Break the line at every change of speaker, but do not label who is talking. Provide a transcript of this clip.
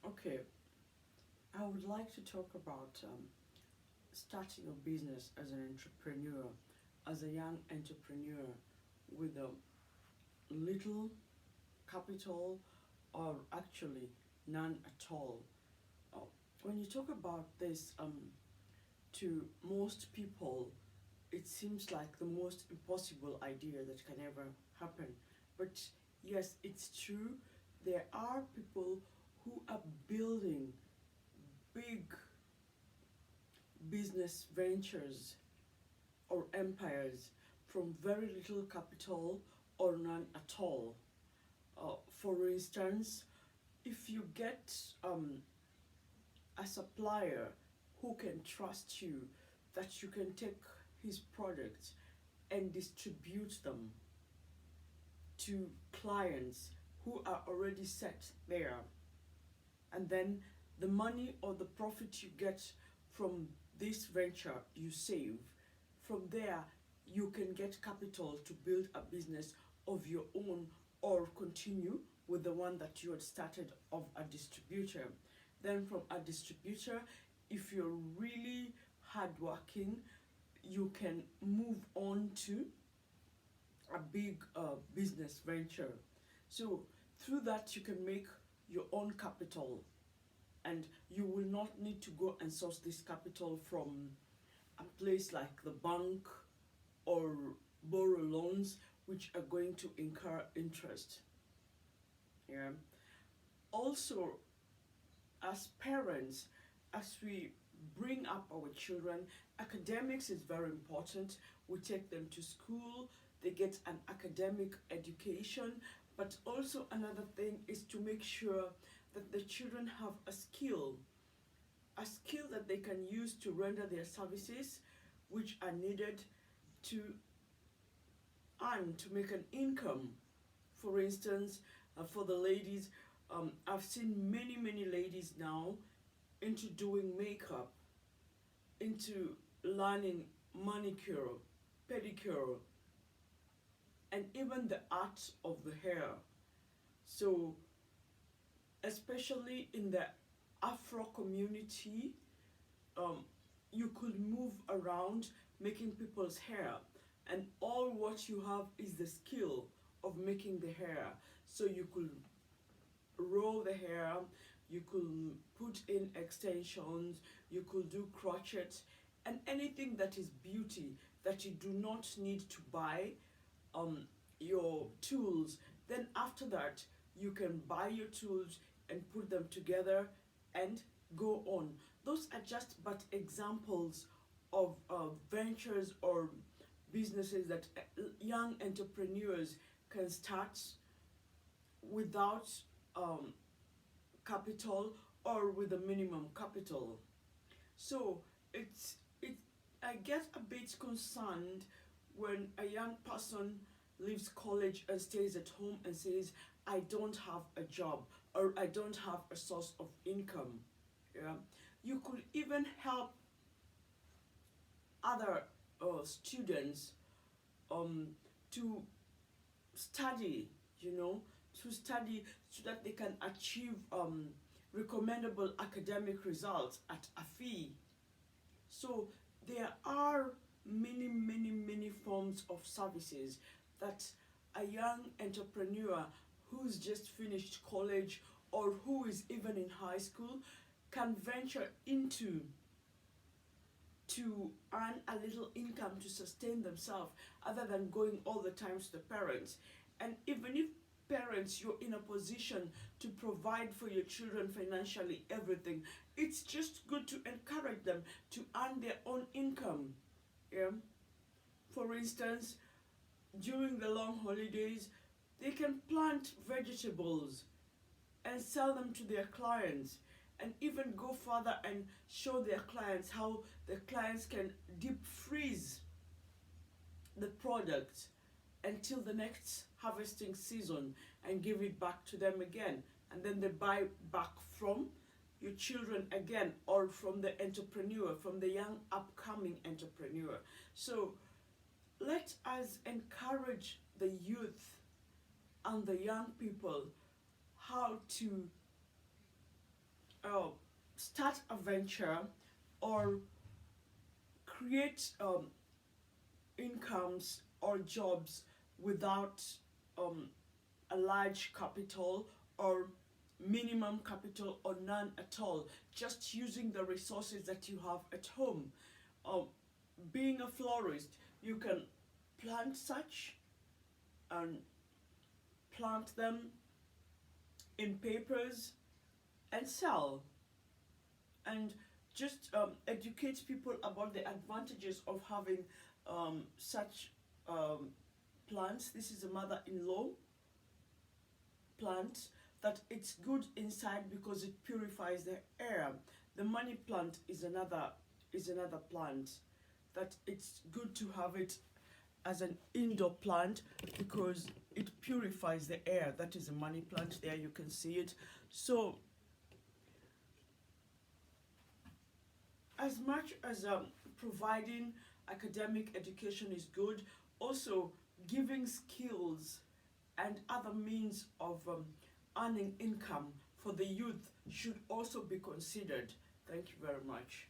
Okay, I would like to talk about starting a business as an entrepreneur, as a young entrepreneur with a little capital or actually none at all. Uh, when you talk about this, to most people, it seems like the most impossible idea that can ever happen. But yes, it's true. There are people who are building big business ventures or empires from very little capital or none at all. For instance, if you get a supplier who can trust you, that you can take his products and distribute them to clients who are already set there, and then the money or the profit you get from this venture you save, from there you can get capital to build a business of your own or continue with the one that you had started of a distributor. Then from a distributor, if you're really hardworking, you can move on to a big business venture. So through that you can make your own capital, and you will not need to go and source this capital from a place like the bank or borrow loans which are going to incur interest. Yeah. Also, as parents, as we bring up our children, academics is very important. We take them to school, they get an academic education, but also another thing is to make sure that the children have a skill that they can use to render their services which are needed to earn, to make an income. For instance, for the ladies, I've seen many ladies now into doing makeup, into learning manicure, pedicure, and even the art of the hair. So, especially in the Afro community, um, you could move around making people's hair, and all what you have is the skill of making the hair. So you could roll the hair, you could put in extensions, you could do crochet, and anything that is beauty that you do not need to buy your tools. Then after that, you can buy your tools and put them together and go on. Those are just but examples of ventures or businesses that young entrepreneurs can start without um, capital or with a minimum capital. So it I get a bit concerned when a young person leaves college and stays at home and says, I don't have a job or I don't have a source of income. Yeah. You could even help other students um, to study, you know, to study so that they can achieve recommendable academic results at a fee. So there are many forms of services that a young entrepreneur who's just finished college or who is even in high school can venture into to earn a little income to sustain themselves other than going all the time to the parents. And even if parents, you're in a position to provide for your children financially everything, it's just good to encourage them to earn their own income. Yeah. For instance, during the long holidays, they can plant vegetables and sell them to their clients, and even go further and show their clients how the clients can deep freeze the product until the next harvesting season and give it back to them again, and then they buy back from your children again, or from the entrepreneur, from the young upcoming entrepreneur. So let us encourage the youth and the young people how to uh, start a venture or create incomes or jobs without um, a large capital or minimum capital or none at all, just using the resources that you have at home. Um, Being a florist, you can plant such and plant them in papers and sell, and just educate people about the advantages of having such um, plants. This is a mother-in-law plant, that it's good inside because it purifies the air. The money plant is another plant that it's good to have it as an indoor plant because it purifies the air. That is a money plant. There you can see it. So as much as providing academic education is good, also giving skills and other means of earning income for the youth should also be considered. Thank you very much.